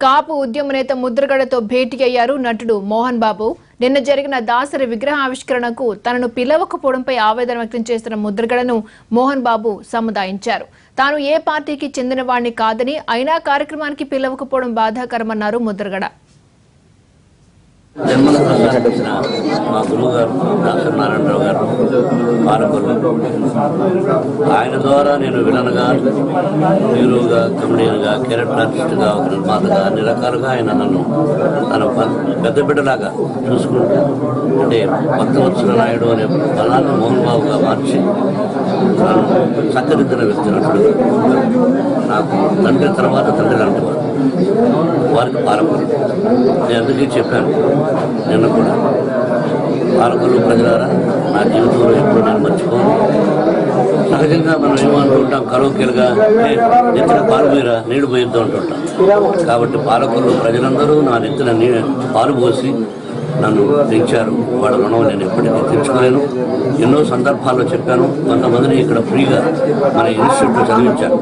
కాపు ఉద్యమ నేత ముద్రగడతో భేటీ అయ్యారు నటుడు మోహన్ బాబు. నిన్న జరిగిన దాసరి విగ్రహావిష్కరణకు తనను పిలవకపోవడంపై ఆవేదన వ్యక్తం చేస్తున్న ముద్రగడను మోహన్ బాబు సముదాయించారు. తాను ఏ పార్టీకి చెందినవాణ్ణి కాదని, అయినా కార్యక్రమానికి పిలవకపోవడం బాధాకరమన్నారు ముద్రగడ. జన్మల ప్రసాదించిన మా గురువు గారు డాక్టర్ నారాయణరావు గారు పాలకొల్లు, ఆయన ద్వారా నేను విలన్గా, హీరోగా, కమెడియన్గా, క్యారెక్టర్ ఆర్టిస్ట్గా, ఒక నిర్మాతగా అన్ని రకాలుగా ఆయన నన్ను తన పెద్ద బిడ్డలాగా చూసుకుంటూ, అంటే భక్తవత్సల నాయుడు అనే పదాన్ని మోహన్ బాబుగా మార్చి చక్కదిద్దిన వ్యక్తి నటుడు. నాకు తండ్రి తర్వాత తండ్రి లాంటివారు, వారికి పాలకొల్లు. నేను అందుకే చెప్పాను నిన్న కూడా, పాలకొల్లు ప్రజలారా, నా జీవితంలో ఎప్పుడు నేను మర్చిపోను. సహజంగా మనం ఏమంటుంటాం, కరోకేలుగా నెత్తిన పాలు పోయిరా నీళ్లు పోయిద్దాం అంటుంటాం. కాబట్టి పాలకొల్లు ప్రజలందరూ నా నెత్తిన పాలు పోసి నన్ను పెంచారు. వాళ్ళ రుణం నేను ఎప్పటికీ తెచ్చుకోలేను. ఎన్నో సందర్భాల్లో చెప్పాను, కొంతమందిని ఇక్కడ ఫ్రీగా మన ఇన్స్టిట్యూట్లో చదివించాను.